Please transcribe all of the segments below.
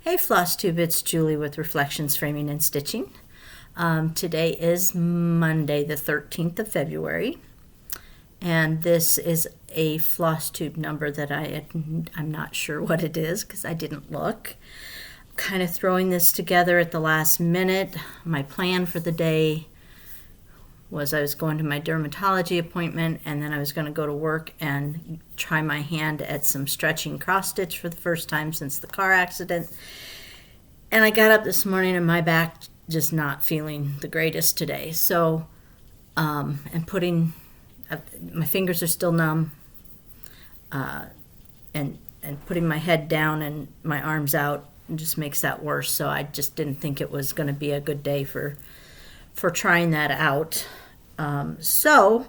Hey Floss Tube, it's Julie with Reflections Framing and Stitching. Today is Monday the 13th of February, and this is a floss tube number that I'm not sure what it is because I didn't look. Kind of throwing this together at the last minute. My plan for the day was I was going to my dermatology appointment, and then I was going to go to work and try my hand at some stretching cross stitch for the first time since the car accident. And I got up this morning and my back just not feeling the greatest today. So, and my fingers are still numb, and putting my head down and my arms out just makes that worse. So I just didn't think it was going to be a good day for trying that out. So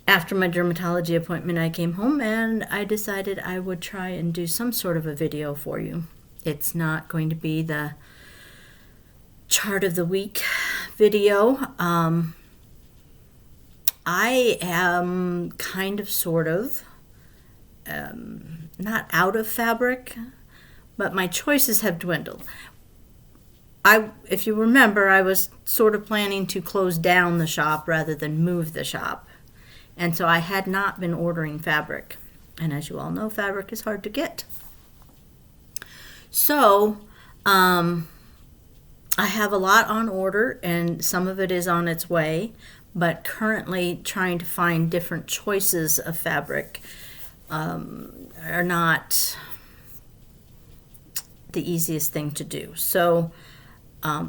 after my dermatology appointment, I came home and I decided I would try and do some sort of a video for you. It's not going to be the chart of the week video. I am kind of sort of not out of fabric, but my choices have dwindled. If you remember, I was sort of planning to close down the shop rather than move the shop. And so I had not been ordering fabric. And as you all know, fabric is hard to get. So I have a lot on order, and some of it is on its way, but currently trying to find different choices of fabric are not the easiest thing to do. So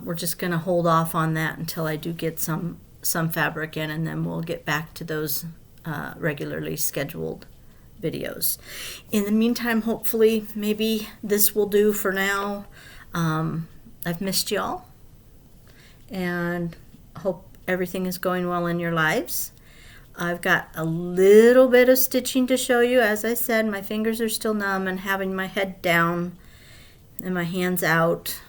we're just going to hold off on that until I do get some fabric in, and then we'll get back to those regularly scheduled videos. In the meantime, hopefully, maybe this will do for now. I've missed y'all, and hope everything is going well in your lives. I've got a little bit of stitching to show you. As I said, my fingers are still numb, and having my head down and my hands out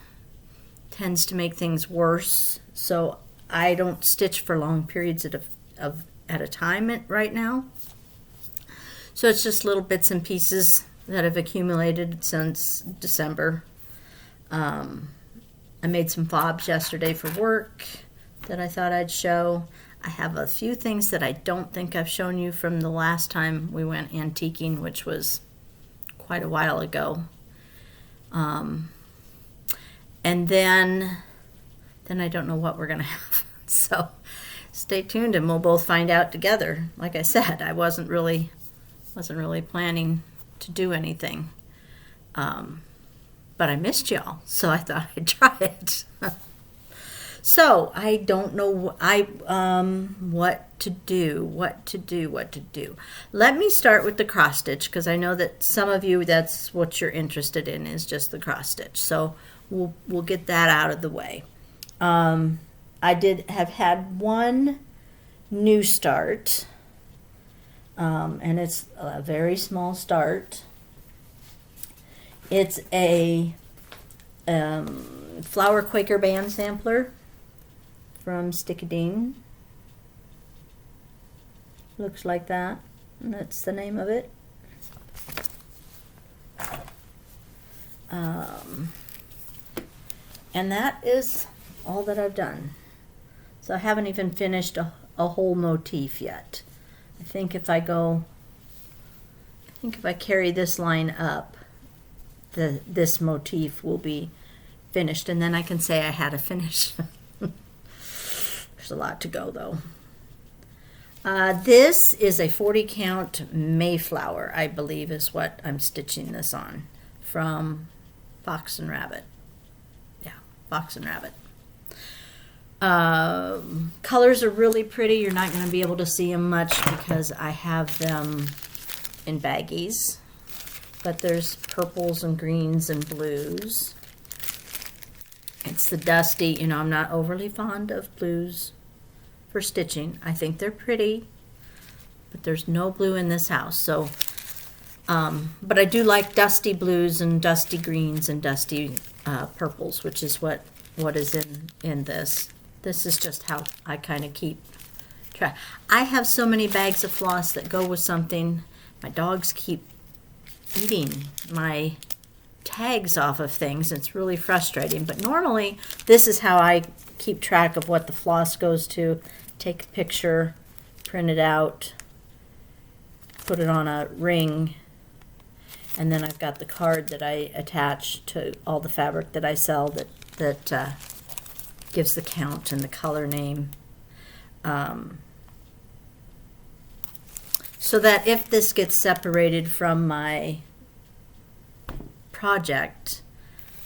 tends to make things worse, so I don't stitch for long periods at a time right now. So it's just little bits and pieces that have accumulated since December. I made some fobs yesterday for work that I thought I'd show. I have a few things that I don't think I've shown you from the last time we went antiquing, which was quite a while ago. And then I don't know what we're going to have. So stay tuned and we'll both find out together. Like I said, I wasn't really planning to do anything. But I missed y'all, so I thought I'd try it. So I don't know what to do. Let me start with the cross stitch, because I know that some of you, that's what you're interested in, is just the cross stitch. So we'll get that out of the way. I did have had one new start, and it's a very small start. It's a Flower Quaker band sampler from Stickadine. Looks like that, and that's the name of it. And that is all that I've done. So I haven't even finished a whole motif yet. I think if I carry this line up, this motif will be finished, and then I can say I had a finish. There's a lot to go though. This is a 40 count Mayflower, I believe is what I'm stitching this on, from Fox and Rabbit. Yeah, Fox and Rabbit. Colors are really pretty. You're not going to be able to see them much because I have them in baggies, but there's purples and greens and blues. It's the dusty, I'm not overly fond of blues for stitching. I think they're pretty, but there's no blue in this house. So, but I do like dusty blues and dusty greens and dusty purples, which is what is in this. This is just how I kind of keep track. I have so many bags of floss that go with something. My dogs keep eating my tags off of things. It's really frustrating, but normally this is how I keep track of what the floss goes to. Take a picture, print it out, put it on a ring, and then I've got the card that I attach to all the fabric that I sell that gives the count and the color name. So that if this gets separated from my project,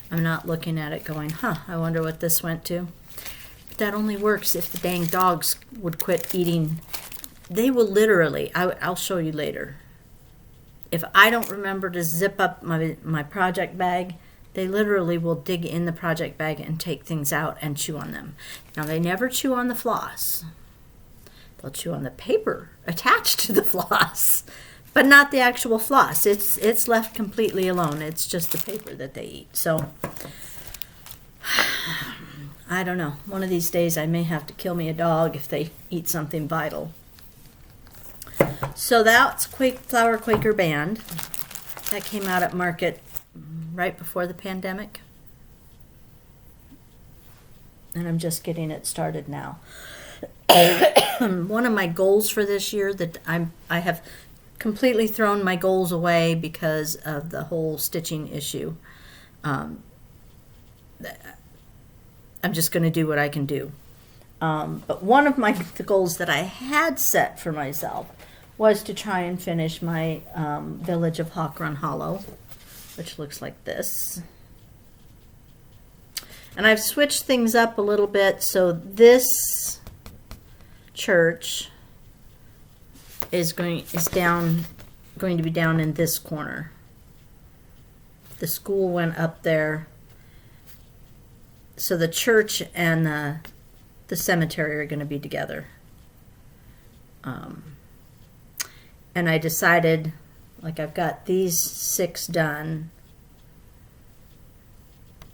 I'm not looking at it going, I wonder what this went to. But that only works if the dang dogs would quit eating. They will literally, I'll show you later. If I don't remember to zip up my project bag, they literally will dig in the project bag and take things out and chew on them. Now, they never chew on the floss. They'll chew on the paper attached to the floss, but not the actual floss. It's left completely alone. It's just the paper that they eat. So, I don't know. One of these days I may have to kill me a dog if they eat something vital. So that's Flower Quaker Band. That came out at market right before the pandemic. And I'm just getting it started now. One of my goals for this year that I have completely thrown my goals away because of the whole stitching issue. I'm just going to do what I can do. But one of the goals that I had set for myself was to try and finish my Village of Hawk Run Hollow, which looks like this. And I've switched things up a little bit. So this church is going to be down in this corner. The school went up there. So the church and the cemetery are going to be together. And I decided, like, I've got these 6 done.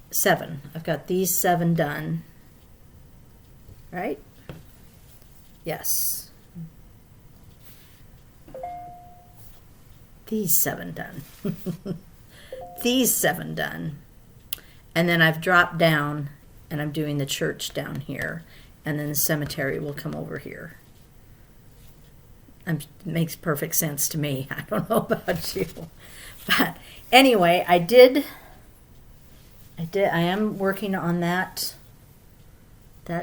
7. I've got these 7 done. Right? Yes. These 7 done. These 7 done. And then I've dropped down and I'm doing the church down here. And then the cemetery will come over here. It makes perfect sense to me. I don't know about you. But anyway, I am working on that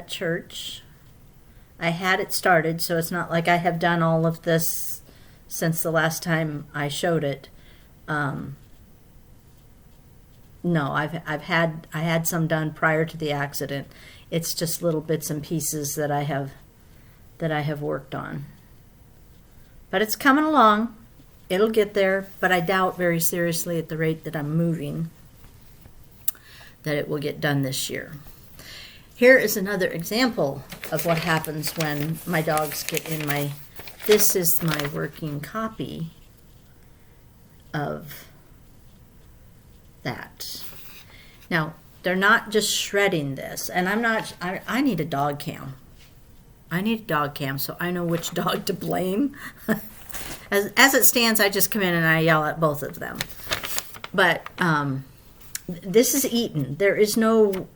church. I had it started, so it's not like I have done all of this since the last time I showed it. No, I had some done prior to the accident. It's just little bits and pieces that I have worked on. But it's coming along. It'll get there, but I doubt very seriously at the rate that I'm moving that it will get done this year. Here is another example of what happens when my dogs get in my... This is my working copy of that. Now, they're not just shredding this, and I need a dog cam. I need a dog cam so I know which dog to blame. As it stands, I just come in and I yell at both of them. But this is eaten. There is no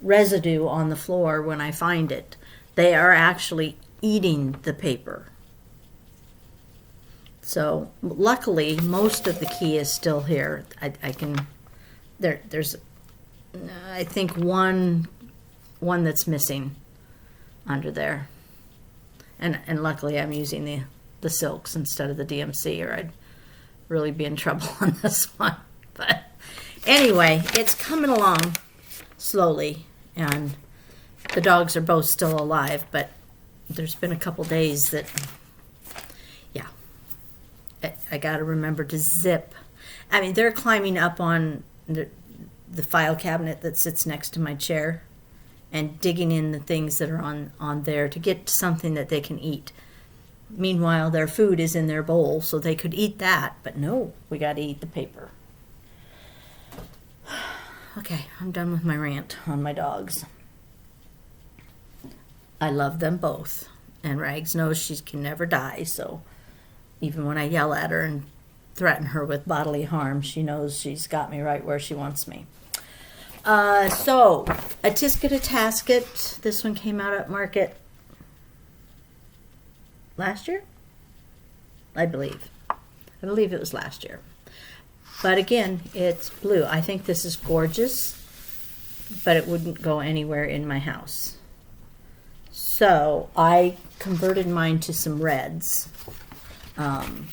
residue on the floor when I find it. They are actually eating the paper. So luckily, most of the key is still here. There's I think one that's missing under there, and luckily I'm using the silks instead of the DMC, or I'd really be in trouble on this one. But anyway, it's coming along slowly, and the dogs are both still alive, but there's been a couple days that, yeah, I got to remember to zip. I mean, they're climbing up on the file cabinet that sits next to my chair and digging in the things that are on there to get something that they can eat. Meanwhile, their food is in their bowl, so they could eat that, but no, we got to eat the paper. Okay, I'm done with my rant on my dogs. I love them both, and Rags knows she can never die, so even when I yell at her and threaten her with bodily harm. She knows she's got me right where she wants me. So, a Tisket, a Tasket. This one came out at market last year? I believe it was last year. But again, it's blue. I think this is gorgeous, but it wouldn't go anywhere in my house. So I converted mine to some reds. So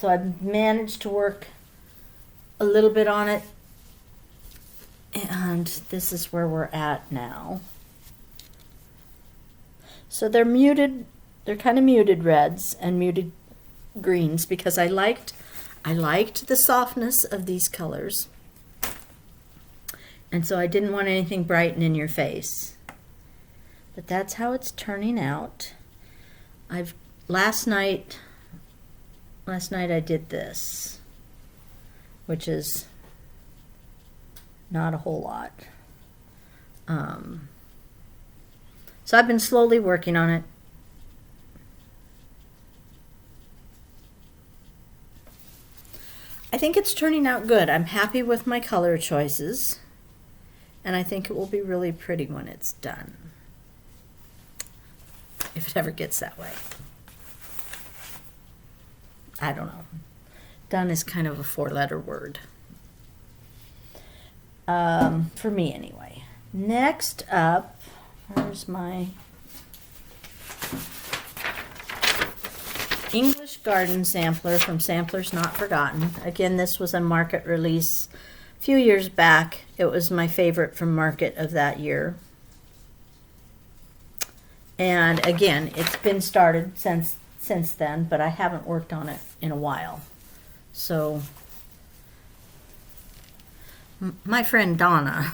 I've managed to work a little bit on it, and this is where we're at now. So they're muted, they're kind of muted reds and muted greens because I liked the softness of these colors. And so I didn't want anything bright and in your face. But that's how it's turning out. Last night I did this, which is not a whole lot. So I've been slowly working on it. I think it's turning out good. I'm happy with my color choices, and I think it will be really pretty when it's done, if it ever gets that way. I don't know. Done is kind of a 4-letter word. For me anyway. Next up, where's my English Garden Sampler from Samplers Not Forgotten. Again, this was a market release a few years back. It was my favorite from market of that year. And again, it's been started since then, but I haven't worked on it in a while. So my friend Donna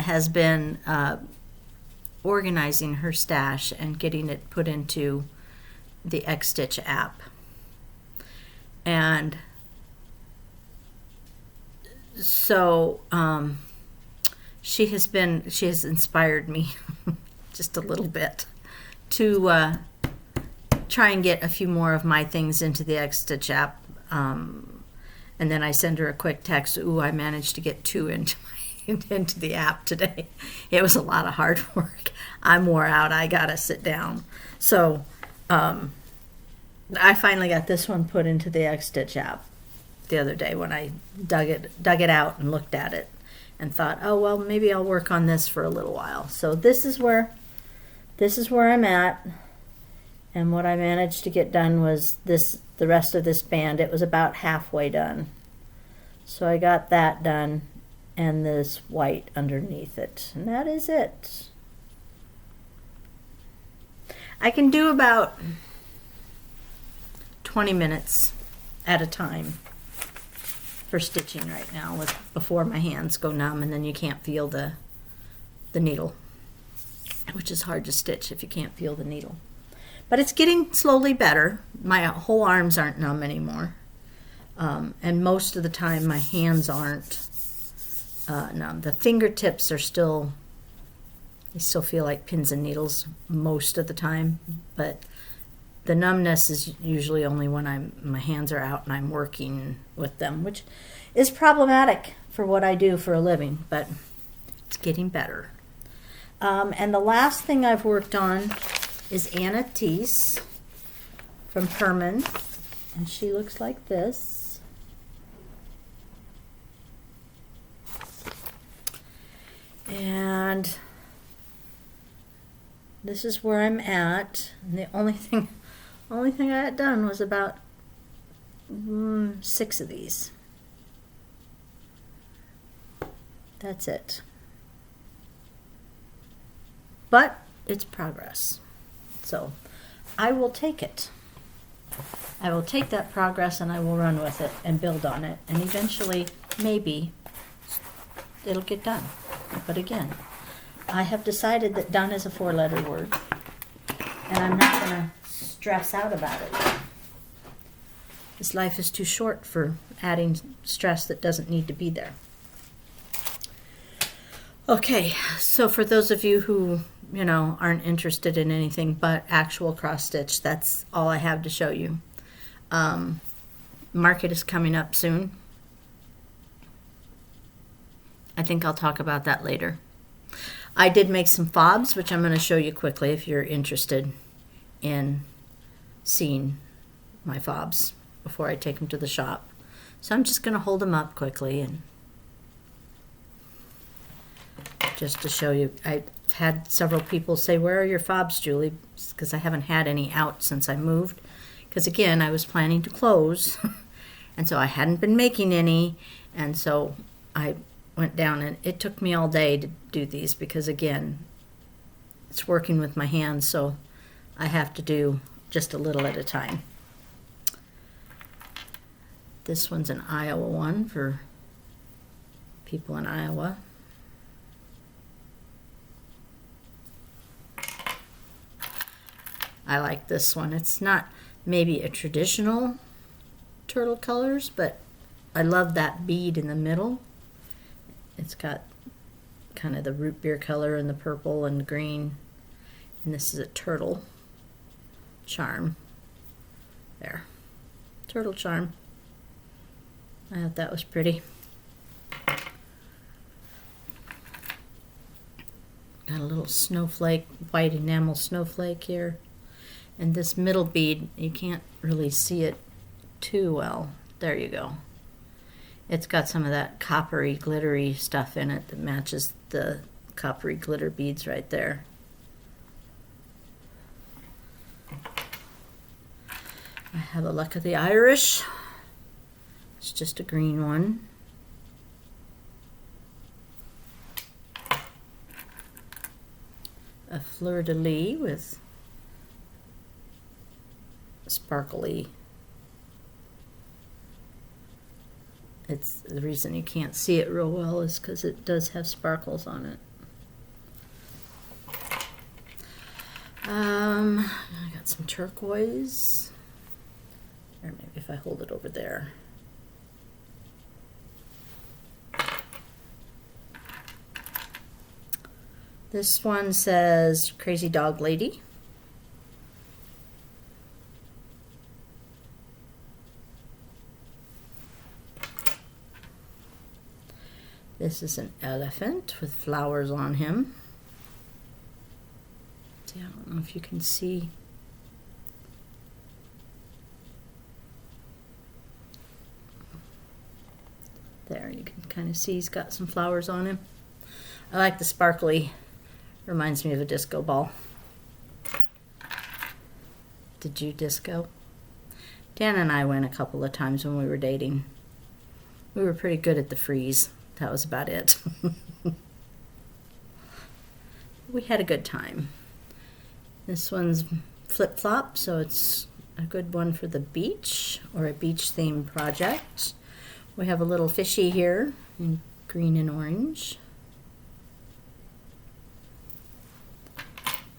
has been organizing her stash and getting it put into the X-Stitch app. And so she has inspired me just a little bit to try and get a few more of my things into the X-Stitch app. And then I send her a quick text, ooh, I managed to get 2 into the app today. It was a lot of hard work. I'm wore out. I gotta sit down. So I finally got this one put into the X-Stitch app the other day when I dug it out and looked at it and thought, oh well, maybe I'll work on this for a little while. So this is where I'm at, and what I managed to get done was the rest of this band. It was about halfway done. So I got that done and this white underneath it, and that is it. I can do about 20 minutes at a time for stitching right now before my hands go numb and then you can't feel the needle, which is hard to stitch if you can't feel the needle. But it's getting slowly better. My whole arms aren't numb anymore. And most of the time my hands aren't numb. The fingertips are still feel like pins and needles most of the time, but the numbness is usually only when my hands are out and I'm working with them, which is problematic for what I do for a living, but it's getting better. And the last thing I've worked on is Anna Teese from Herman, and she looks like this. And this is where I'm at. And the only thing I had done was about 6 of these. That's it. But it's progress. So I will take it. I will take that progress and I will run with it and build on it. And eventually, maybe, it'll get done. But again, I have decided that done is a 4-letter word. And I'm not going to stress out about it. This life is too short for adding stress that doesn't need to be there. Okay, so for those of you who you know, aren't interested in anything but actual cross stitch, that's all I have to show you. Market is coming up soon. I think I'll talk about that later. I did make some fobs, which I'm going to show you quickly if you're interested in seeing my fobs before I take them to the shop. So I'm just going to hold them up quickly and just to show you. I've had several people say, "Where are your fobs, Julie?" Because I haven't had any out since I moved. Because again, I was planning to close, and so I hadn't been making any, and so I went down, and it took me all day to do these because again, it's working with my hands, so I have to do just a little at a time. This one's an Iowa one for people in Iowa. I like this one. It's not maybe a traditional turtle colors, but I love that bead in the middle. It's got kind of the root beer color and the purple and green. And this is a turtle charm. There. Turtle charm. I thought that was pretty. Got a little snowflake, white enamel snowflake here. And this middle bead, you can't really see it too well. There you go. It's got some of that coppery, glittery stuff in it that matches the coppery glitter beads right there. I have a Luck of the Irish. It's just a green one. A Fleur de Lis with sparkly. It's the reason you can't see it real well is because it does have sparkles on it. I got some turquoise. Or maybe if I hold it over there. This one says Crazy Dog Lady. This is an elephant with flowers on him. See, I don't know if you can see. There, you can kind of see he's got some flowers on him. I like the sparkly. Reminds me of a disco ball. Did you disco? Dan and I went a couple of times when we were dating. We were pretty good at the freeze. That was about it. We had a good time. This one's flip-flop, so it's a good one for the beach or a beach-themed project. We have a little fishy here in green and orange.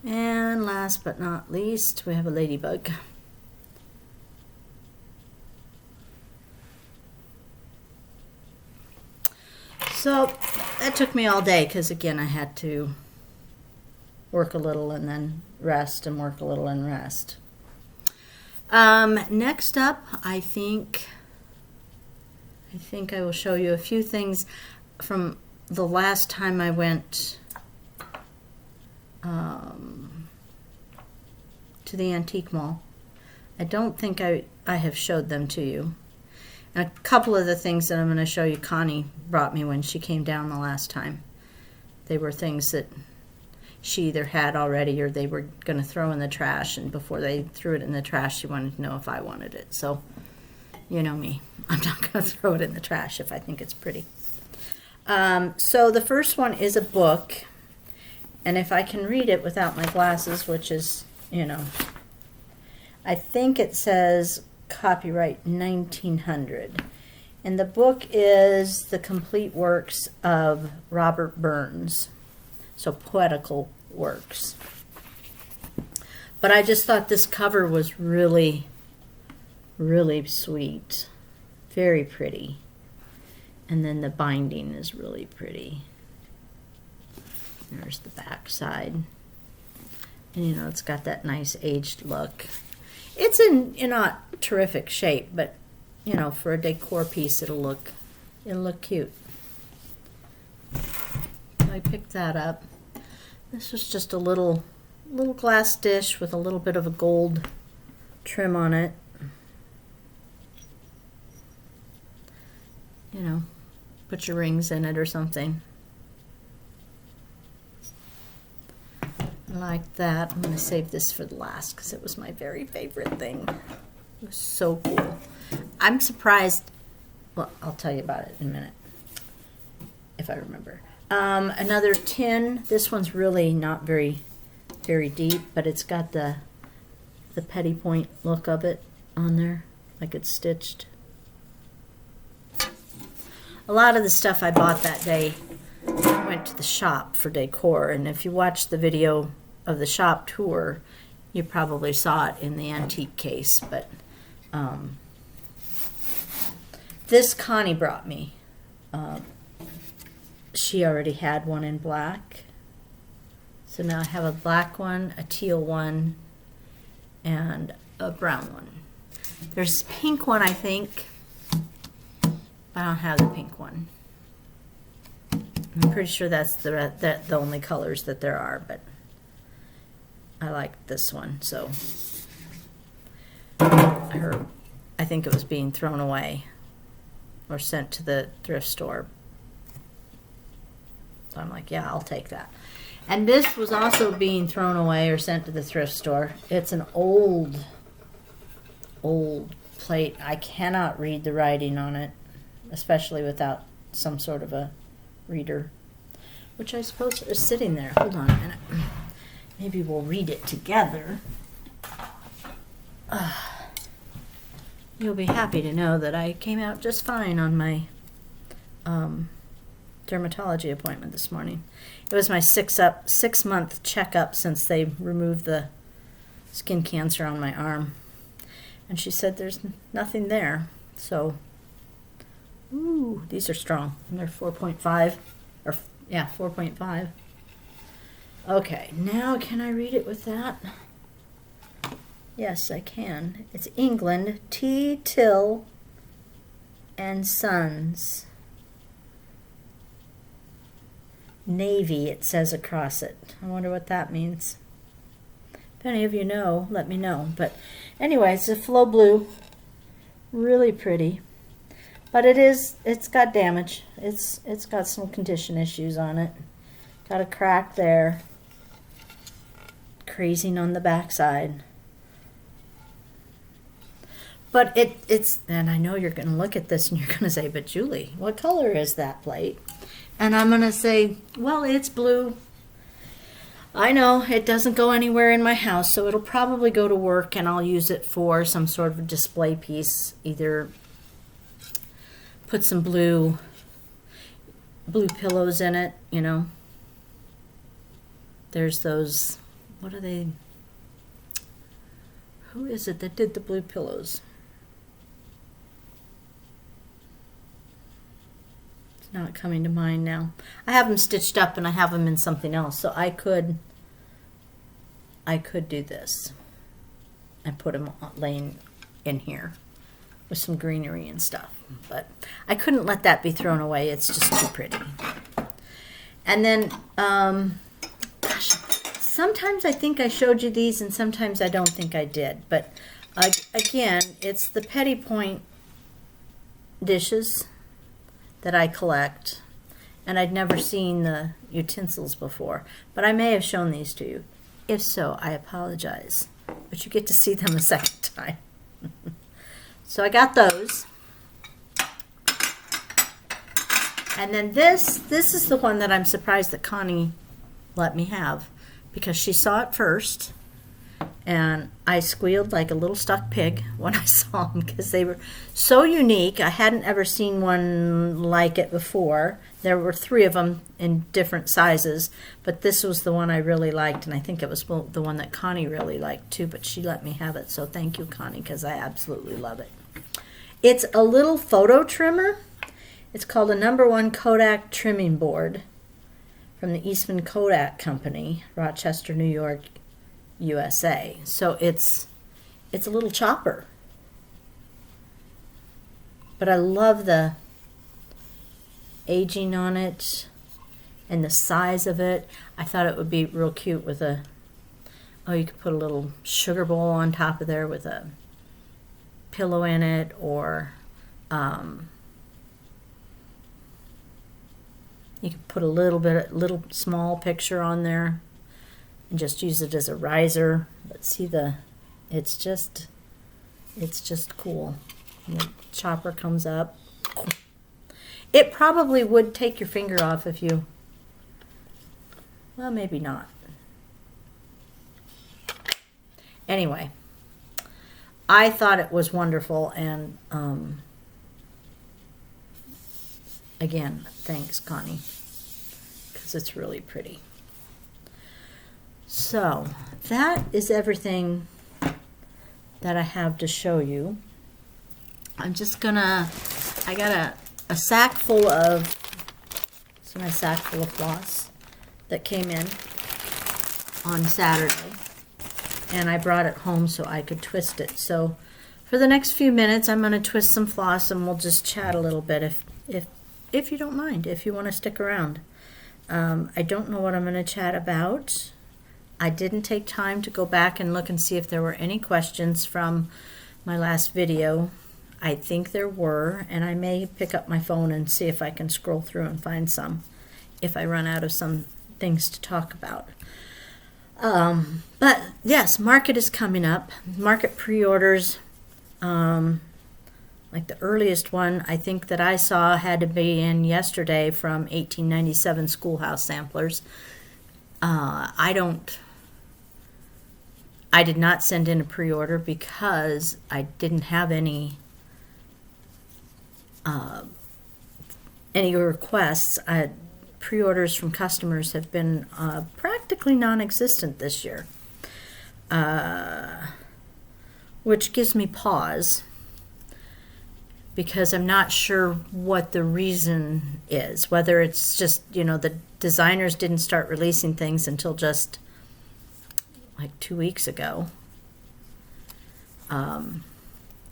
And last but not least, we have a ladybug. So that took me all day because again I had to work a little and then rest and work a little and rest. Next up, I think I will show you a few things from the last time I went to the antique mall. I don't think I have showed them to you. And a couple of the things that I'm going to show you, Connie brought me when she came down the last time. They were things that she either had already or they were going to throw in the trash, and before they threw it in the trash, she wanted to know if I wanted it. So, you know me. I'm not going to throw it in the trash if I think it's pretty. So the first one is a book, and if I can read it without my glasses, which is, you know, I think it says copyright 1900. And the book is The Complete Works of Robert Burns. So poetical works. But I just thought this cover was really, really sweet. Very pretty. And then the binding is really pretty. There's the back side. And you know, it's got that nice aged look. It's in not terrific shape, but you know, for a decor piece, it'll look cute. So I picked that up. This was just a little glass dish with a little bit of a gold trim on it. You know, put your rings in it or something. Like that. I'm going to save this for the last because it was my very favorite thing. It was so cool. I'm surprised. Well, I'll tell you about it in a minute if I remember. Another tin. This one's really not very deep, but it's got the petty point look of it on there, like it's stitched. A lot of the stuff I bought that day, I went to the shop for decor, and if you watch the video of the shop tour, you probably saw it in the antique case, but this Connie brought me. She already had one in black, so now I have a black one, a teal one, and a brown one. There's a pink one, I think, but I don't have the pink one. I'm pretty sure that's the only colors that there are, but I like this one, so I think it was being thrown away or sent to the thrift store. So I'm like, yeah, I'll take that. And this was also being thrown away or sent to the thrift store. It's an old plate. I cannot read the writing on it, especially without some sort of a reader, which I suppose is sitting there. Hold on a minute. Maybe we'll read it together. You'll be happy to know that I came out just fine on my dermatology appointment this morning. It was my 6-month checkup since they removed the skin cancer on my arm. And she said there's nothing there. So, ooh, these are strong. And they're 4.5. Or, yeah, 4.5. Okay, now can I read it with that? Yes, I can. It's England, T. Till and Sons. Navy, it says across it. I wonder what that means. If any of you know, let me know. But anyway, it's a flow blue. Really pretty. But it's got damage. It's got some condition issues on it. Got a crack there. Crazing on the backside. But it's, and I know you're going to look at this and you're going to say, but Julie, what color is that plate? And I'm going to say, well, it's blue. I know it doesn't go anywhere in my house, so it'll probably go to work and I'll use it for some sort of display piece. Either put some blue pillows in it, you know. There's those, what are they? Who is it that did the blue pillows? Not coming to mind now. I have them stitched up and I have them in something else, so I could do this and put them laying in here with some greenery and stuff, but I couldn't let that be thrown away. It's just too pretty. And then gosh, sometimes I think I showed you these and sometimes I don't think I did, but again, it's the petty point dishes that I collect, and I'd never seen the utensils before, but I may have shown these to you. If so, I apologize, but you get to see them a second time. So I got those. And then this is the one that I'm surprised that Connie let me have, because she saw it first, and I squealed like a little stuck pig when I saw them because they were so unique. I hadn't ever seen one like it before. There were 3 of them in different sizes, but this was the one I really liked, and I think it was the one that Connie really liked too, but she let me have it, so thank you, Connie, because I absolutely love it. It's a little photo trimmer. It's called a No. 1 Kodak trimming board from the Eastman Kodak Company, Rochester, New York, USA. So it's a little chopper. But I love the aging on it and the size of it. I thought it would be real cute with a, oh, you could put a little sugar bowl on top of there with a pillow in it, or you could put a little small picture on there and just use it as a riser. But see it's just cool. And the chopper comes up. It probably would take your finger off if you, well, maybe not. Anyway, I thought it was wonderful, and again, thanks, Connie, because it's really pretty. So that is everything that I have to show you. I'm just gonna, I got a sack full of, it's my sack full of floss that came in on Saturday, and I brought it home so I could twist it. So for the next few minutes, I'm gonna twist some floss, and we'll just chat a little bit if you don't mind, if you want to stick around. I don't know what I'm gonna chat about. I didn't take time to go back and look and see if there were any questions from my last video. I think there were, and I may pick up my phone and see if I can scroll through and find some if I run out of some things to talk about. But yes, market is coming up. Market pre-orders, like the earliest one I think that I saw had to be in yesterday from 1897 Schoolhouse Samplers. I did not send in a pre-order because I didn't have any requests. Pre-orders from customers have been practically non-existent this year, which gives me pause because I'm not sure what the reason is, whether it's just, the designers didn't start releasing things until just like 2 weeks ago.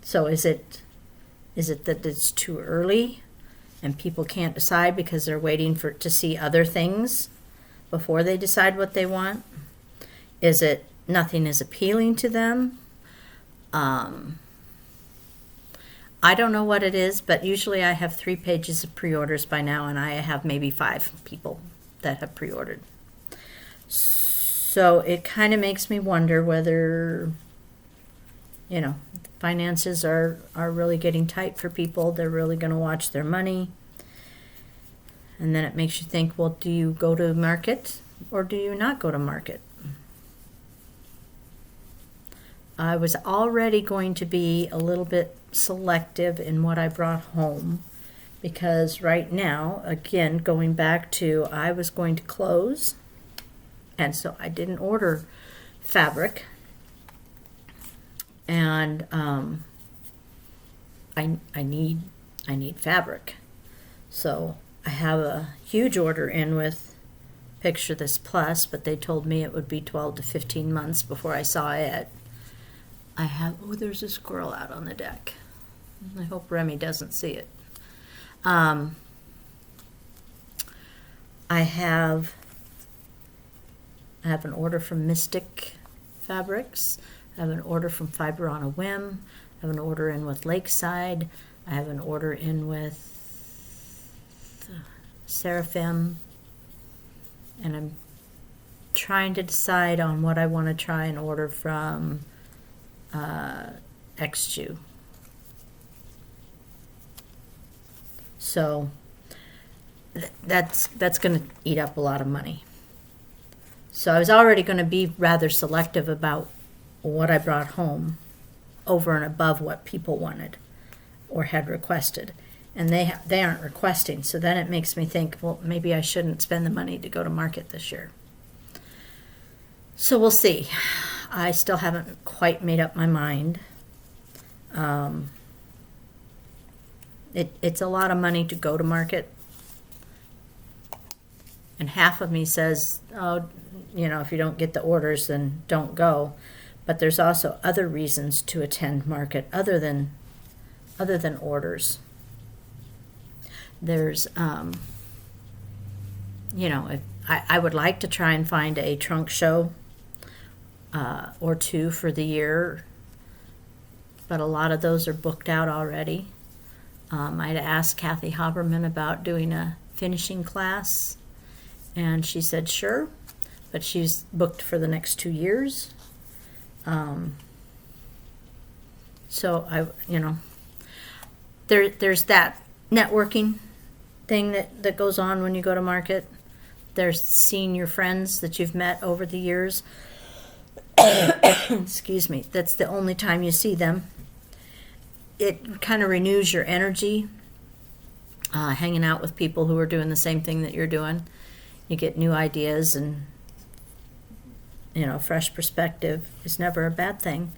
So is it that it's too early and people can't decide because they're waiting to see other things before they decide what they want? Is it nothing is appealing to them? I don't know what it is, but usually I have 3 pages of pre-orders by now, and I have maybe 5 people that have pre-ordered. So it kind of makes me wonder whether, finances are really getting tight for people. They're really going to watch their money. And then it makes you think, well, do you go to market or do you not go to market? I was already going to be a little bit selective in what I brought home because right now, again, going back to I was going to close, and so I didn't order fabric, and I need fabric. So I have a huge order in with Picture This Plus, but they told me it would be 12 to 15 months before I saw it. There's a squirrel out on the deck. I hope Remy doesn't see it. I have an order from Mystic Fabrics. I have an order from Fiber on a Whim. I have an order in with Lakeside. I have an order in with Seraphim. And I'm trying to decide on what I want to try and order from XJU. So that's going to eat up a lot of money. So I was already going to be rather selective about what I brought home over and above what people wanted or had requested. And they aren't requesting. So then it makes me think, well, maybe I shouldn't spend the money to go to market this year. So we'll see. I still haven't quite made up my mind. It's a lot of money to go to market. And half of me says, oh, if you don't get the orders, then don't go. But there's also other reasons to attend market other than orders. There's, if I would like to try and find a trunk show or two for the year, but a lot of those are booked out already. I'd asked Kathy Haberman about doing a finishing class, and she said sure, but she's booked for the next 2 years. So there's that networking thing that goes on when you go to market. There's seeing your friends that you've met over the years. Excuse me. That's the only time you see them. It kind of renews your energy, hanging out with people who are doing the same thing that you're doing. You get new ideas, and fresh perspective is never a bad thing.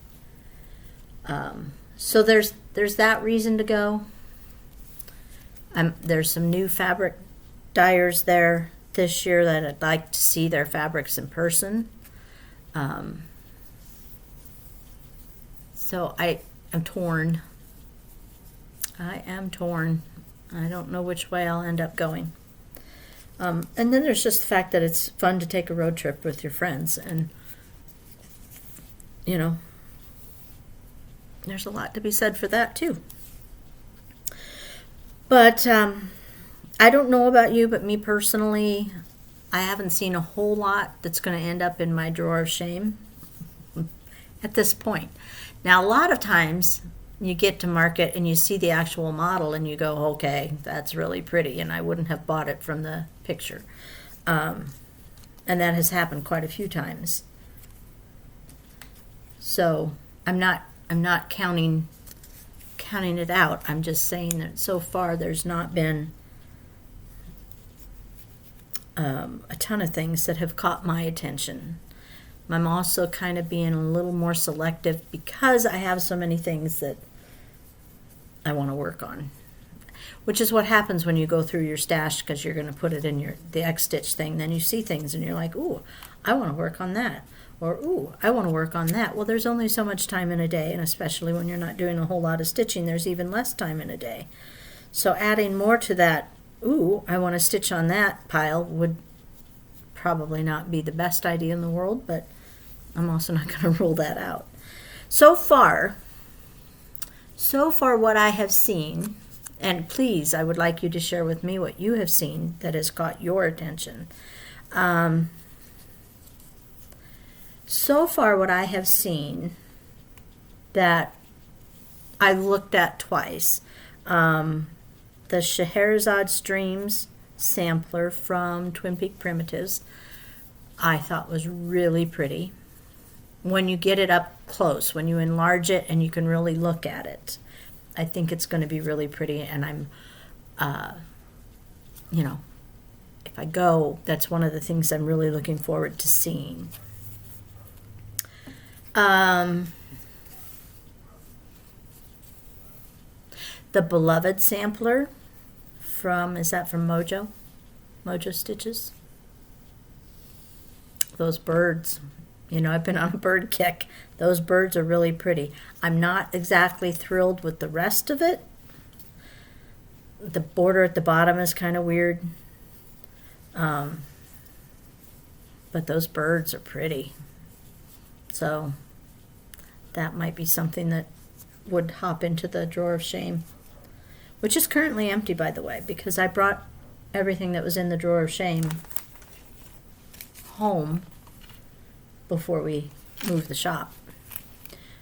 So there's that reason to go. There's some new fabric dyers there this year that I'd like to see their fabrics in person. So I am torn. I don't know which way I'll end up going. And then there's just the fact that it's fun to take a road trip with your friends, and there's a lot to be said for that too. But I don't know about you, but me personally, I haven't seen a whole lot that's going to end up in my drawer of shame at this point. Now, a lot of times you get to market and you see the actual model and you go, okay, that's really pretty, and I wouldn't have bought it from the picture. And that has happened quite a few times. So I'm not counting it out. I'm just saying that so far there's not been a ton of things that have caught my attention. I'm also kind of being a little more selective because I have so many things that I want to work on, which is what happens when you go through your stash, because you're going to put it in the X-stitch thing. Then you see things and you're like, ooh, I want to work on that. Or, ooh, I want to work on that. Well, there's only so much time in a day, and especially when you're not doing a whole lot of stitching, there's even less time in a day. So adding more to that, ooh, I want to stitch on that pile would probably not be the best idea in the world, but I'm also not going to rule that out. So far what I have seen, and please, I would like you to share with me what you have seen that has caught your attention. So far what I have seen that I looked at twice, the Scheherazade Dreams sampler from Twin Peak Primitives, I thought was really pretty. When you get it up close, when you enlarge it and you can really look at it, I think it's going to be really pretty. And I'm, if I go, that's one of the things I'm really looking forward to seeing. The Beloved sampler is that from Mojo Stitches? Those birds, I've been on a bird kick. Those birds are really pretty. I'm not exactly thrilled with the rest of it. The border at the bottom is kind of weird. But those birds are pretty. So that might be something that would hop into the drawer of shame, which is currently empty, by the way, because I brought everything that was in the drawer of shame home before we moved the shop.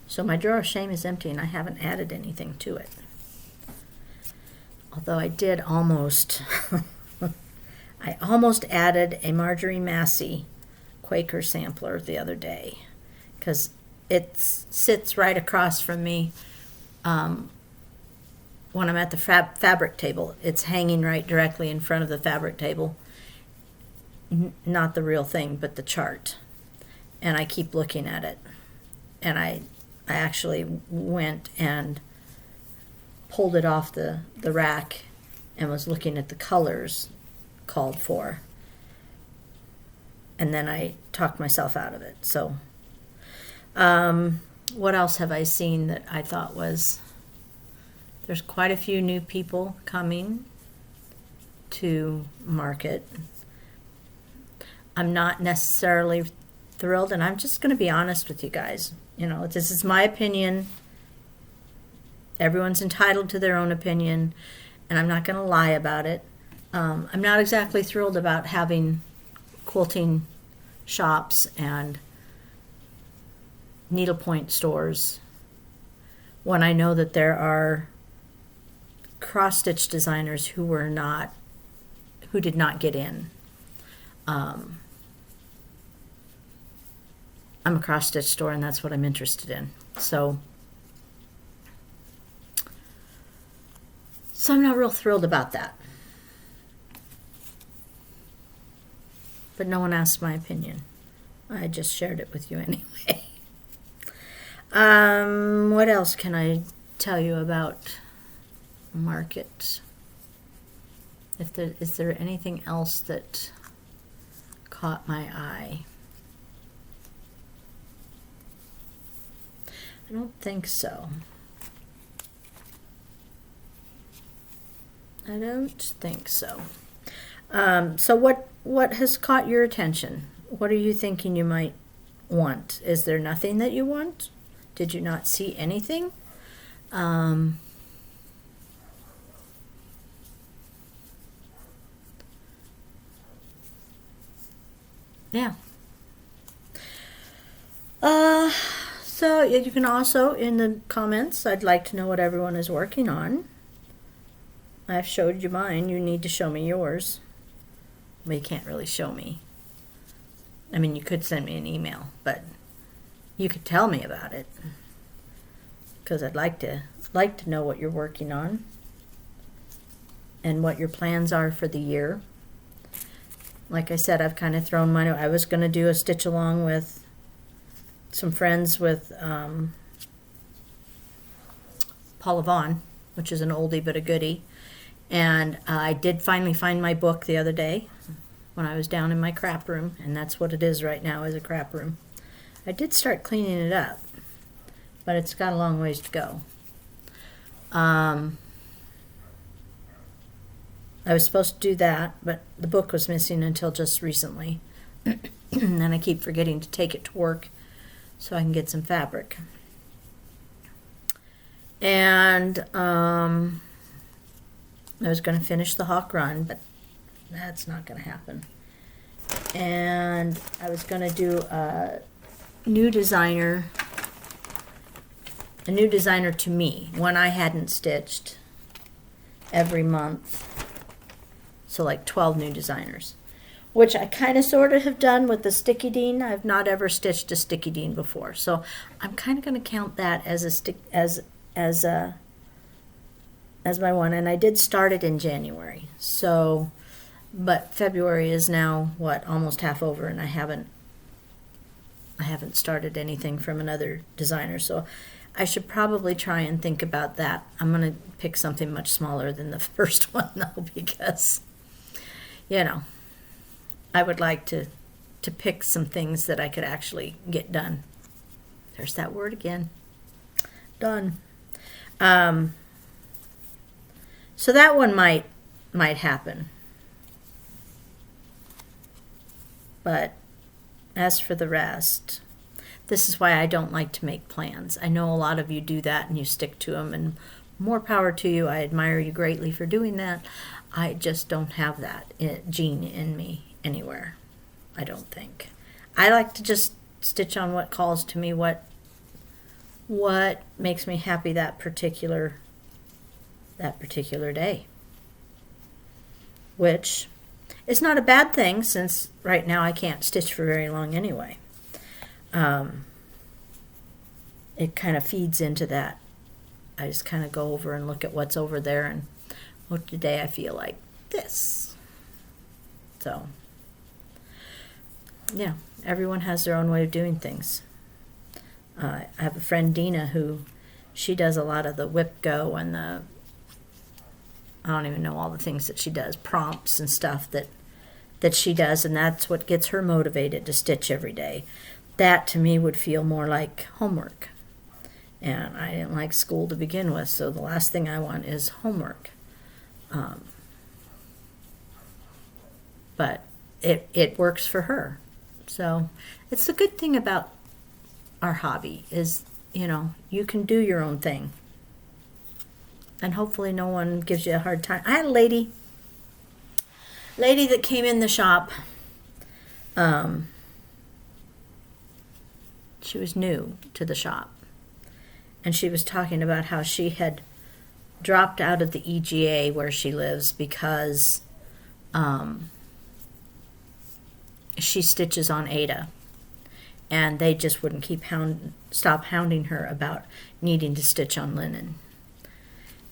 So my drawer of shame is empty and I haven't added anything to it. Although I did almost, I almost added a Marjorie Massey Quaker sampler the other day, because it sits right across from me when I'm at the fabric table. It's hanging right directly in front of the fabric table. Not the real thing, but the chart. And I keep looking at it. And I actually went and pulled it off the rack and was looking at the colors called for. and then I talked myself out of it. So what else have I seen that I thought was, there's quite a few new people coming to market. I'm not necessarily thrilled, and I'm just going to be honest with you guys. You know, this is my opinion. Everyone's entitled to their own opinion, and I'm not going to lie about it. I'm not exactly thrilled about having quilting shops and needlepoint stores when I know that there are cross-stitch designers who did not get in. I'm a cross-stitch store, and that's what I'm interested in. So I'm not real thrilled about that. But no one asked my opinion. I just shared it with you anyway. What else can I tell you about market? Is there anything else that caught my eye? I don't think so. I don't think so. So what has caught your attention? What are you thinking you might want? Is there nothing that you want? Did you not see anything? Yeah. So you can also, in the comments, I'd like to know what everyone is working on. I've showed you mine. You need to show me yours. Well, you can't really show me. I mean, you could send me an email, but you could tell me about it, because I'd like to know what you're working on and what your plans are for the year. Like I said, I've kind of thrown mine. I was going to do a stitch along with some friends with Paula Vaughn, which is an oldie but a goodie. And I did finally find my book the other day when I was down in my crap room, and that's what it is right now, is a crap room. I did start cleaning it up, but it's got a long ways to go. I was supposed to do that, but the book was missing until just recently. And I keep forgetting to take it to work so I can get some fabric. And I was going to finish the Hawk Run, but that's not going to happen. And I was going to do a new designer to me, one I hadn't stitched, every month. So like 12 new designers, which I kind of sort of have done with the Sticky Dean. I've not ever stitched a Sticky Dean before, so I'm kind of going to count that as my one. And I did start it in January, so, but February is now what, almost half over, and I haven't started anything from another designer, so I should probably try and think about that. I'm going to pick something much smaller than the first one, though, because, you know, I would like to pick some things that I could actually get done. There's that word again. Done. So that one might happen. But as for the rest, this is why I don't like to make plans. I know a lot of you do that and you stick to them, and more power to you. I admire you greatly for doing that. I just don't have that gene in me anywhere, I don't think. I like to just stitch on what calls to me, what makes me happy that particular day, which is not a bad thing, since right now I can't stitch for very long anyway. It kind of feeds into that. I just kind of go over and look at what's over there, and today I feel like this. So, yeah, everyone has their own way of doing things. I have a friend, Dina, who she does a lot of the whip go and I don't even know all the things that she does, prompts and stuff that that she does, and that's what gets her motivated to stitch every day. That to me would feel more like homework. And I didn't like school to begin with, so the last thing I want is homework. But it works for her. So it's the good thing about our hobby is, you can do your own thing. And hopefully no one gives you a hard time. I had a lady that came in the shop. She was new to the shop. And she was talking about how she had dropped out of the EGA where she lives because she stitches on Ada. And they just wouldn't stop hounding her about needing to stitch on linen.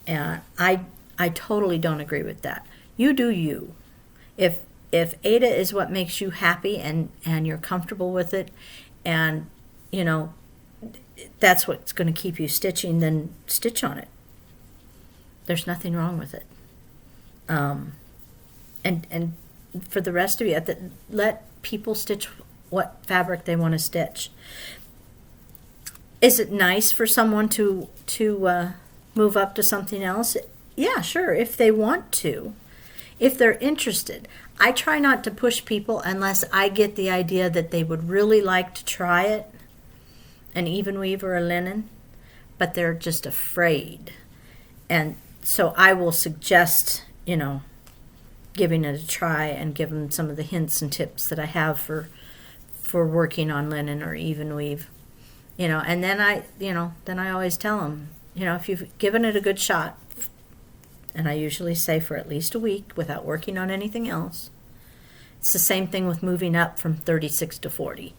And I totally don't agree with that. You do you. If Ada is what makes you happy and you're comfortable with it, and that's what's going to keep you stitching, then stitch on it. There's nothing wrong with it. And for the rest of you, let people stitch what fabric they want to stitch. Is it nice for someone to move up to something else? Yeah, sure, if they want to, if they're interested. I try not to push people unless I get the idea that they would really like to try it, an even weave or a linen, but they're just afraid. And so I will suggest, giving it a try and give them some of the hints and tips that I have for working on linen or even weave. And then I always tell them, if you've given it a good shot, and I usually say for at least a week without working on anything else. It's the same thing with moving up from 36 to 40.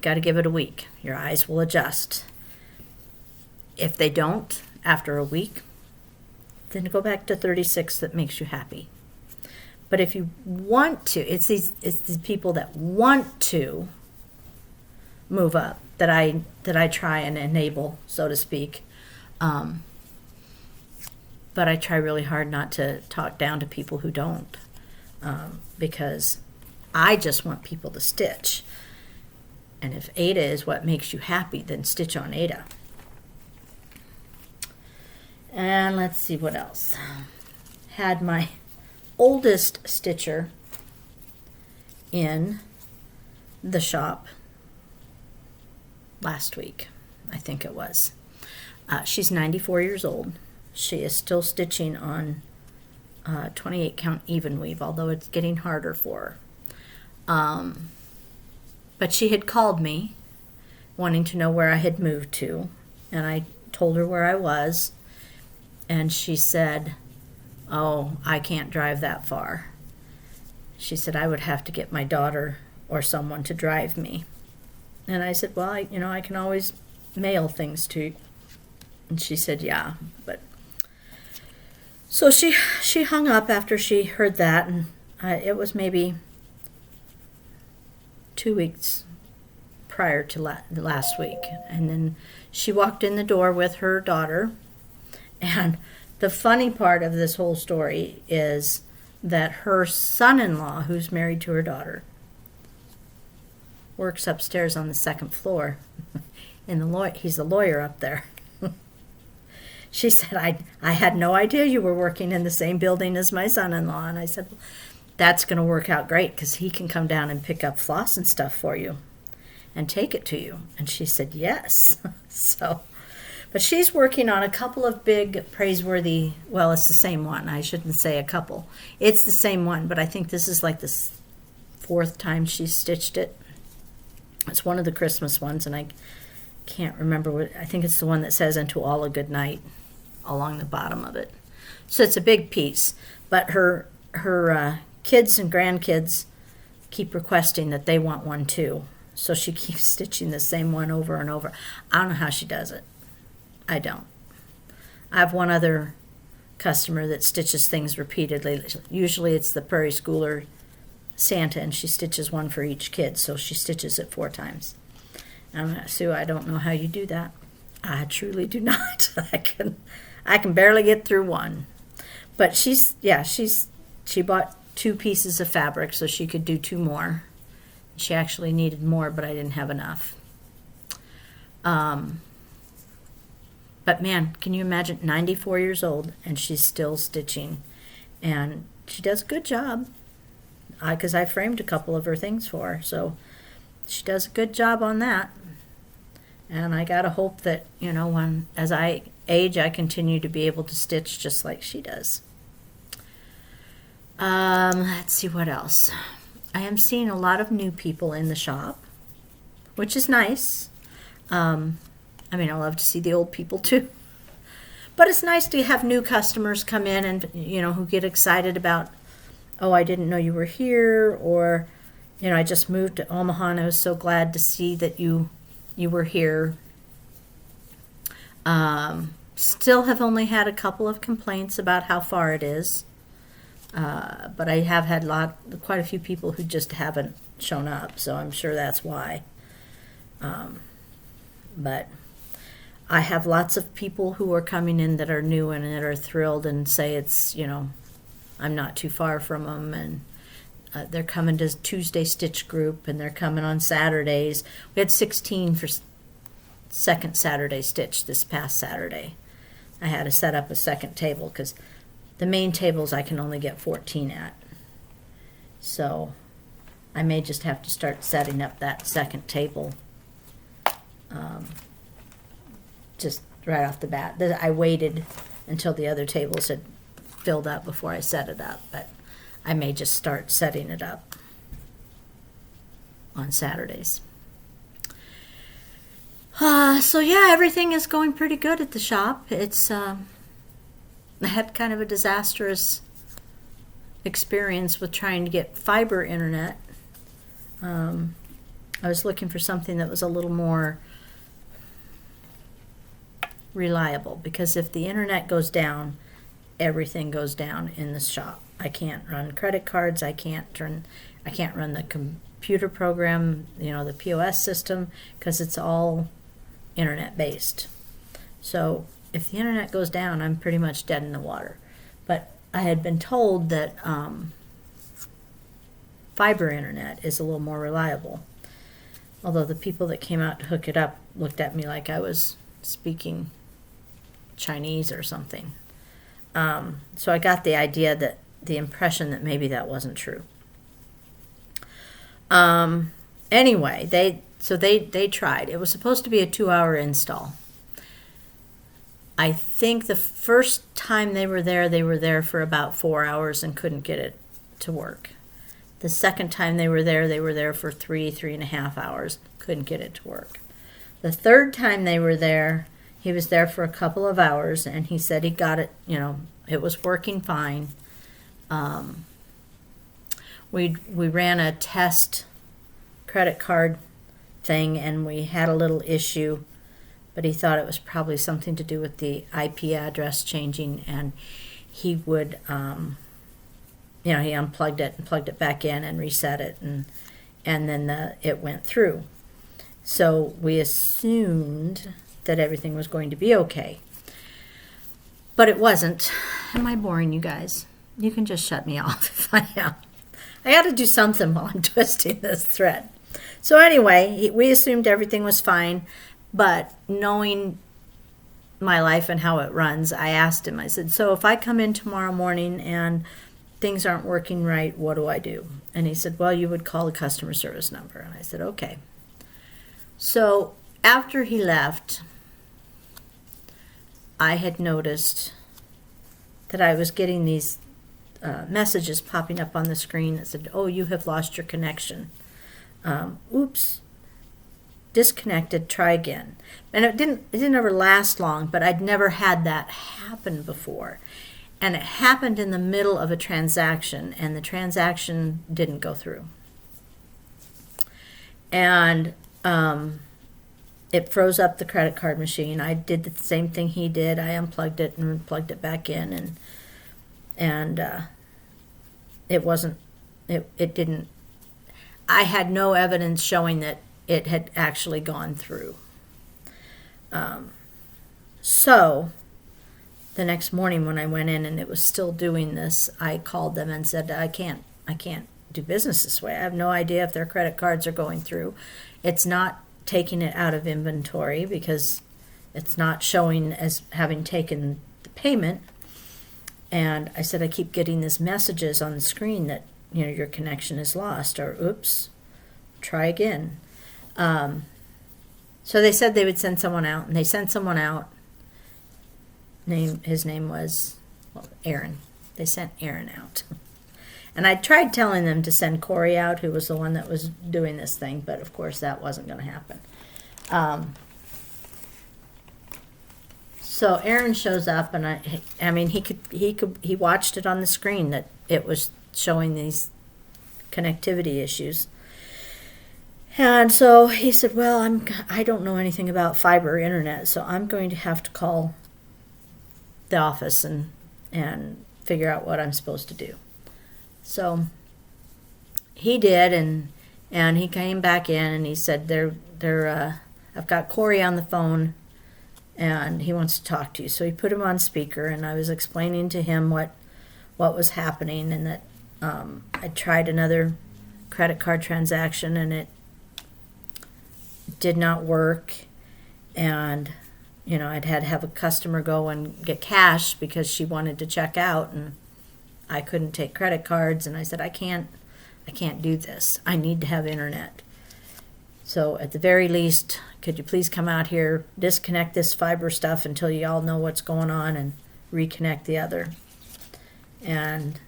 Got to give it a week. Your eyes will adjust. If they don't, after a week, then go back to 36 that makes you happy. But if you want to, it's these people that want to move up that I try and enable, so to speak. But I try really hard not to talk down to people who don't, because I just want people to stitch. And if Ada is what makes you happy, then stitch on Ada. And let's see what else. Had my oldest stitcher in the shop last week, I think it was. She's 94 years old. She is still stitching on 28 count even weave, although it's getting harder for her. But she had called me wanting to know where I had moved to, and I told her where I was, and she said, "Oh, I can't drive that far." She said, "I would have to get my daughter or someone to drive me." And I said, "Well, I can always mail things to you." And she said, "Yeah, but..." So she hung up after she heard that, and it was maybe 2 weeks prior to last week. And then she walked in the door with her daughter. And the funny part of this whole story is that her son-in-law, who's married to her daughter, works upstairs on the second floor. He's a lawyer up there. She said, I had no idea you were working in the same building as my son-in-law. And I said, well, that's going to work out great because he can come down and pick up floss and stuff for you and take it to you. And she said, yes. But she's working on a couple of big praiseworthy, well, it's the same one. I shouldn't say a couple. It's the same one, but I think this is like the fourth time she's stitched it. It's one of the Christmas ones, and I can't remember what, I think it's the one that says "Unto all a good night" along the bottom of it. So it's a big piece, but her kids and grandkids keep requesting that they want one too. So she keeps stitching the same one over and over. I don't know how she does it. I don't. I have one other customer that stitches things repeatedly. Usually it's the Prairie Schooler Santa, and she stitches one for each kid, so she stitches it 4 times. Sue, I don't know how you do that. I truly do not. I can barely get through one. But she bought 2 pieces of fabric so she could do 2 more. She actually needed more, but I didn't have enough. But man, can you imagine, 94 years old and she's still stitching, and she does a good job. Because I framed a couple of her things for her, so she does a good job on that. And I gotta hope that, when as I age, I continue to be able to stitch just like she does. Let's see what else. I am seeing a lot of new people in the shop, which is nice. I love to see the old people too. But it's nice to have new customers come in and, who get excited about, oh, I didn't know you were here, or, I just moved to Omaha and I was so glad to see that you were here. Still have only had a couple of complaints about how far it is. But I have had quite a few people who just haven't shown up, so I'm sure that's why. But I have lots of people who are coming in that are new and that are thrilled and say it's, I'm not too far from them, and they're coming to Tuesday Stitch Group, and they're coming on Saturdays. We had 16 for second Saturday Stitch this past Saturday. I had to set up a second table because the main tables I can only get 14 at. So I may just have to start setting up that second table just right off the bat. I waited until the other tables had filled up before I set it up, but I may just start setting it up on Saturdays. So yeah, everything is going pretty good at the shop. It's I had kind of a disastrous experience with trying to get fiber internet. I was looking for something that was a little more reliable, because if the internet goes down, everything goes down in the shop. I can't run credit cards. I can't run the computer program, the POS system, because it's all internet based. So if the internet goes down, I'm pretty much dead in the water. But I had been told that fiber internet is a little more reliable. Although the people that came out to hook it up looked at me like I was speaking Chinese or something. So I got the impression that maybe that wasn't true. Anyway, they tried. It was supposed to be a 2-hour install. I think the first time they were there for about 4 hours and couldn't get it to work. The second time they were there for 3.5 hours, couldn't get it to work. The third time they were there, he was there for a couple of hours, and he said he got it, it was working fine. We ran a test credit card thing, and we had a little issue, but he thought it was probably something to do with the IP address changing, and he would, he unplugged it and plugged it back in and reset it, and then it went through. So we assumed that everything was going to be okay. But it wasn't. Am I boring you guys? You can just shut me off if I am. I got to do something while I'm twisting this thread. So anyway, we assumed everything was fine, but knowing my life and how it runs, I asked him, I said, so if I come in tomorrow morning and things aren't working right, what do I do? And he said, well, you would call the customer service number. And I said, okay. So after he left, I had noticed that I was getting these messages popping up on the screen that said, oh, you have lost your connection. Oops, disconnected, try again. And it didn't ever last long, but I'd never had that happen before. And it happened in the middle of a transaction, and the transaction didn't go through. And it froze up the credit card machine. I did the same thing he did. I unplugged it and plugged it back in, and it didn't. I had no evidence showing that it had actually gone through. So the next morning when I went in and it was still doing this, I called them and said, I can't do business this way. I have no idea if their credit cards are going through. It's not taking it out of inventory because it's not showing as having taken the payment. And I said, I keep getting these messages on the screen that, your connection is lost, or oops, try again. So they said they would send someone out, and they sent someone out. His name was Aaron. They sent Aaron out. And I tried telling them to send Corey out, who was the one that was doing this thing, but of course that wasn't going to happen. So Aaron shows up, and I mean he watched it on the screen that it was showing these connectivity issues. And so he said, well, I don't know anything about fiber internet, so I'm going to have to call the office and figure out what I'm supposed to do. So he did, and he came back in and he said, I've got Corey on the phone and he wants to talk to you. So he put him on speaker, and I was explaining to him what was happening, and that I tried another credit card transaction and it did not work, and I'd had to have a customer go and get cash because she wanted to check out, and I couldn't take credit cards, and I said, I can't do this. I need to have internet. So at the very least, could you please come out here, disconnect this fiber stuff until you all know what's going on, and reconnect the other. And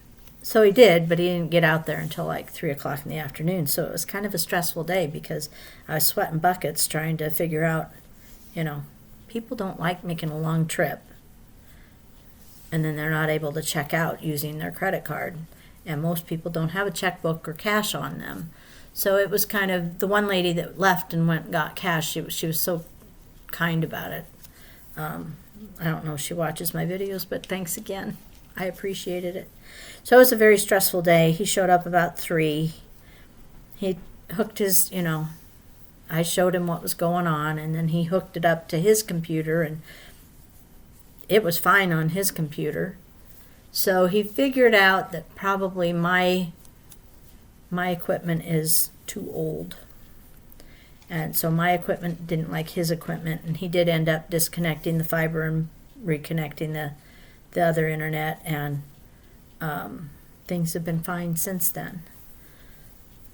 so he did, but he didn't get out there until like 3 o'clock in the afternoon. So it was kind of a stressful day because I was sweating buckets trying to figure out, people don't like making a long trip and then they're not able to check out using their credit card. And most people don't have a checkbook or cash on them. So it was kind of, the one lady that left and went and got cash, she was so kind about it. I don't know if she watches my videos, but thanks again. I appreciated it. So it was a very stressful day. He showed up about 3. He hooked his, I showed him what was going on, and then he hooked it up to his computer, and it was fine on his computer. So he figured out that probably my equipment is too old. And so my equipment didn't like his equipment, and he did end up disconnecting the fiber and reconnecting the other internet, and things have been fine since then.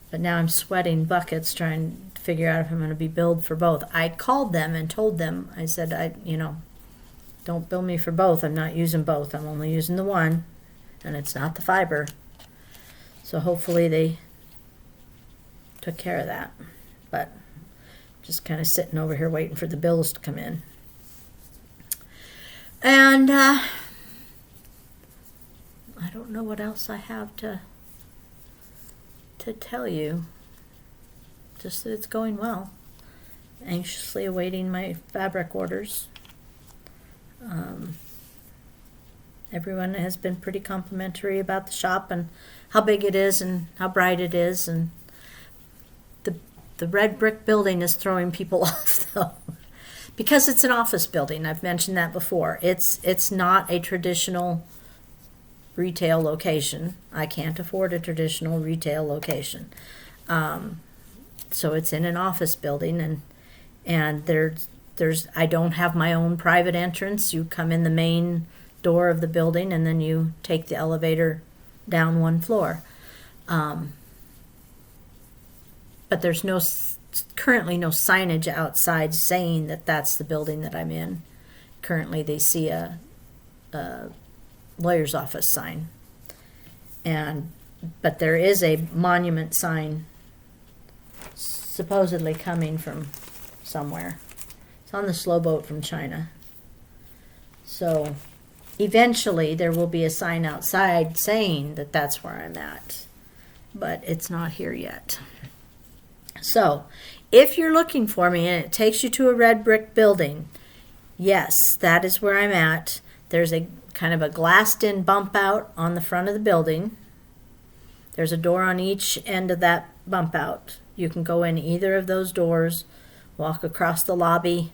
But now I'm sweating buckets trying to figure out if I'm going to be billed for both. I called them and told them, I said, don't bill me for both. I'm not using both. I'm only using the one, and it's not the fiber. So hopefully they took care of that. But just kind of sitting over here waiting for the bills to come in. And I don't know what else I have to tell you. Just that it's going well. Anxiously awaiting my fabric orders. Everyone has been pretty complimentary about the shop and how big it is and how bright it is, and the red brick building is throwing people off though, because it's an office building. I've mentioned that before. It's not a traditional retail location. I can't afford a traditional retail location, so it's in an office building, and there's I don't have my own private entrance. You come in the main door of the building, and then you take the elevator down one floor. But there's currently no signage outside saying that that's the building that I'm in. Currently, they see a lawyer's office sign, but there is a monument sign supposedly coming from somewhere. It's on the slow boat from China. So eventually there will be a sign outside saying that that's where I'm at, but it's not here yet. So if you're looking for me and it takes you to a red brick building, yes, that is where I'm at. There's a kind of a glassed-in bump out on the front of the building. There's a door on each end of that bump out. You can go in either of those doors, walk across the lobby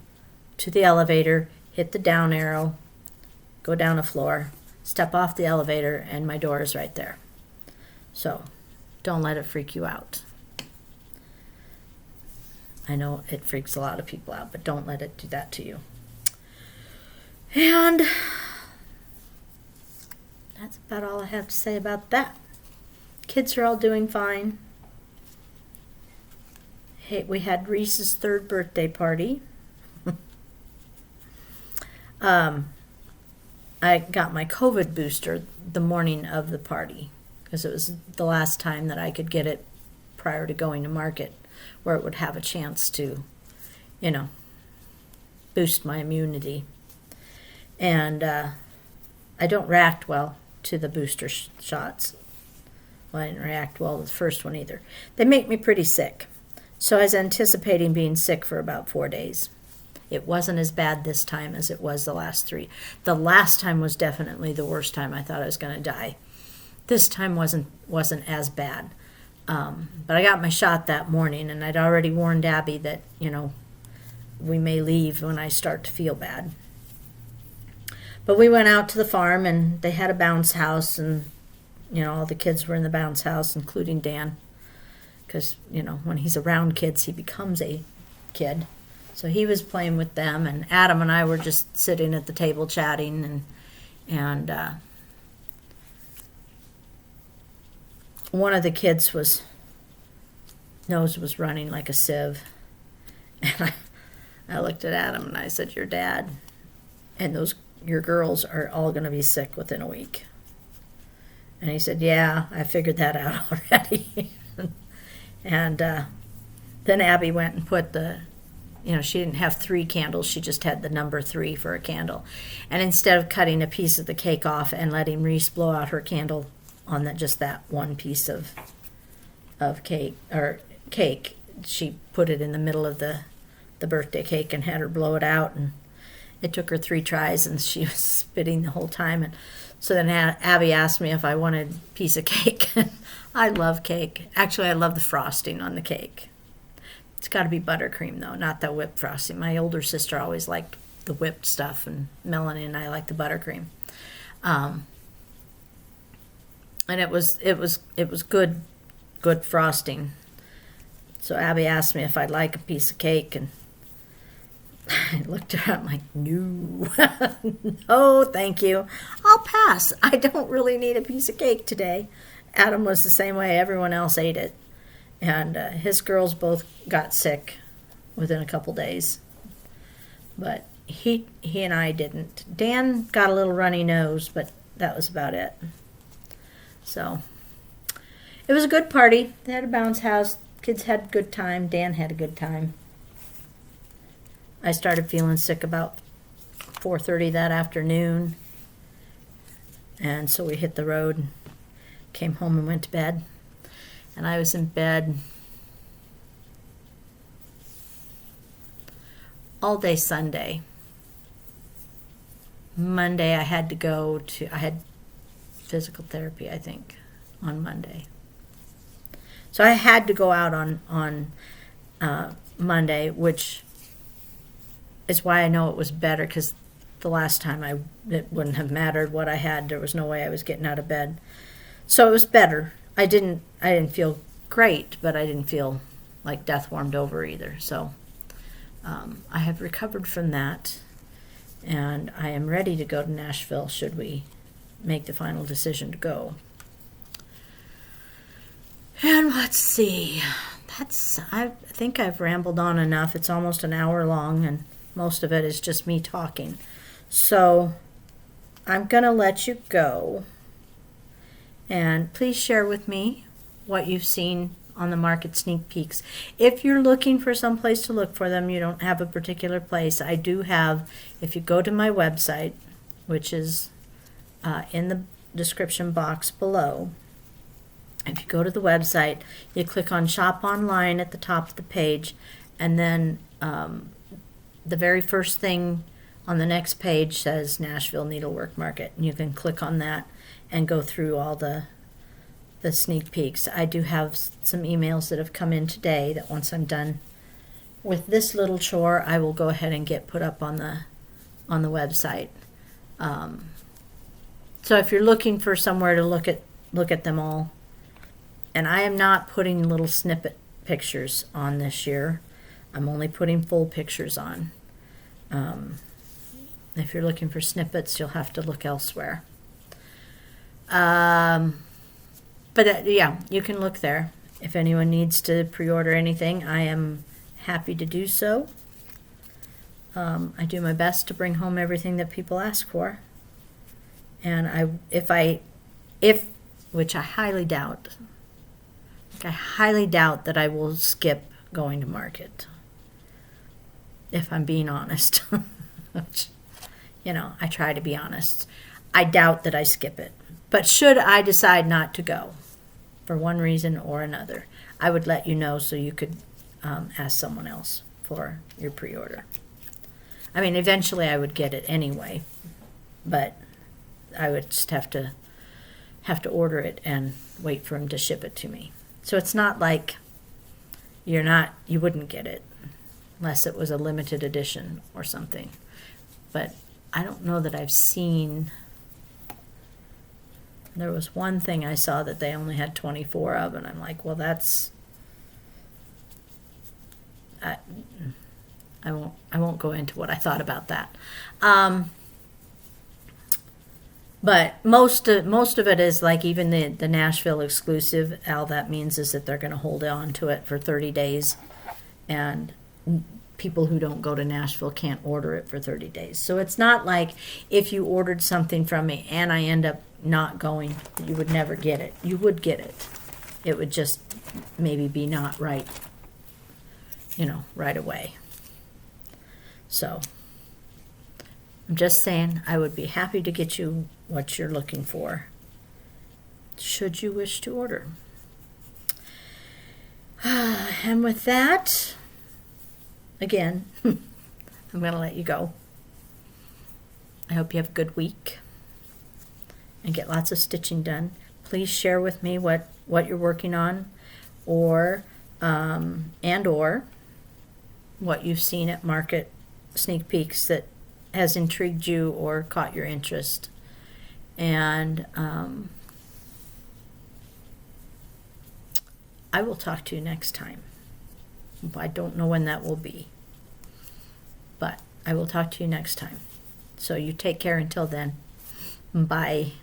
to the elevator, hit the down arrow, go down a floor, step off the elevator, and my door is right there. So don't let it freak you out. I know it freaks a lot of people out, but don't let it do that to you. And that's about all I have to say about that. Kids are all doing fine. Hey, we had Reese's 3rd birthday party. I got my COVID booster the morning of the party because it was the last time that I could get it prior to going to market, where it would have a chance to, boost my immunity. And I don't react well to the booster shots. Well, I didn't react well to the first one either. They make me pretty sick. So I was anticipating being sick for about 4 days. It wasn't as bad this time as it was the last 3. The last time was definitely the worst time. I thought I was going to die. This time wasn't as bad. But I got my shot that morning, and I'd already warned Abby that, we may leave when I start to feel bad. But we went out to the farm, and they had a bounce house, and, all the kids were in the bounce house, including Dan. Because, when he's around kids, he becomes a kid. So he was playing with them, and Adam and I were just sitting at the table chatting, and one of the kids' nose was running like a sieve. And I looked at Adam and I said, "Your dad and your girls are all going to be sick within a week." And he said, "Yeah, I figured that out already." And then Abby went and put she didn't have 3 candles. She just had the number 3 for a candle. And instead of cutting a piece of the cake off and letting Reese blow out her candle on just that one piece of cake, she put it in the middle of the birthday cake and had her blow it out. And it took her 3 tries, and she was spitting the whole time. And so then Abby asked me if I wanted a piece of cake. I love cake. Actually, I love the frosting on the cake. It's got to be buttercream, though, not the whipped frosting. My older sister always liked the whipped stuff, and Melanie and I like the buttercream. And it was good frosting. So Abby asked me if I'd like a piece of cake, and I looked at her. I'm like, "No, no, thank you. I'll pass. I don't really need a piece of cake today." Adam was the same way. Everyone else ate it. And his girls both got sick within a couple days. But he and I didn't. Dan got a little runny nose, but that was about it. So it was a good party. They had a bounce house. Kids had a good time. Dan had a good time. I started feeling sick about 4:30 that afternoon. And so we hit the road, came home and went to bed. And I was in bed all day Sunday. Monday I had physical therapy, I think, on Monday. So I had to go out on Monday, which is why I know it was better, because the last time it wouldn't have mattered what I had. There was no way I was getting out of bed. So it was better. I didn't feel great, but I didn't feel like death warmed over either. So I have recovered from that, and I am ready to go to Nashville should we make the final decision to go. And let's see. I think I've rambled on enough. It's almost an hour long, and most of it is just me talking. So I'm going to let you go. And please share with me what you've seen on the market sneak peeks. If you're looking for some place to look for them, you don't have a particular place, I do have, if you go to my website, which is in the description box below, if you go to the website, you click on Shop Online at the top of the page, and then the very first thing on the next page says Nashville Needlework Market, and you can click on that and go through all the sneak peeks. I do have some emails that have come in today that once I'm done with this little chore, I will go ahead and get put up on the website. So if you're looking for somewhere to look at them all, and I am not putting little snippet pictures on this year. I'm only putting full pictures on. If you're looking for snippets, you'll have to look elsewhere. But yeah, you can look there. If anyone needs to pre-order anything, I am happy to do so. I do my best to bring home everything that people ask for. And which I highly doubt, that I will skip going to market. If I'm being honest. Which, I try to be honest. I doubt that I skip it. But should I decide not to go, for one reason or another, I would let you know so you could ask someone else for your pre-order. I mean, eventually I would get it anyway, but I would just have to order it and wait for him to ship it to me. So it's not like you wouldn't get it unless it was a limited edition or something. But I don't know that I've seen. There was one thing I saw that they only had 24 of, and I'm like, well, that's. I won't go into what I thought about that. But most of it is like even the Nashville exclusive. All that means is that they're going to hold on to it for 30 days, and people who don't go to Nashville can't order it for 30 days. So it's not like if you ordered something from me and I end up not going, you would never get it. You would get it. It would just maybe be not right, right away. So I'm just saying I would be happy to get you what you're looking for, should you wish to order. And with that, again, I'm going to let you go. I hope you have a good week and get lots of stitching done. Please share with me what you're working on, or what you've seen at market sneak peeks that has intrigued you or caught your interest. And I will talk to you next time. I don't know when that will be, but I will talk to you next time. So you take care until then. Bye.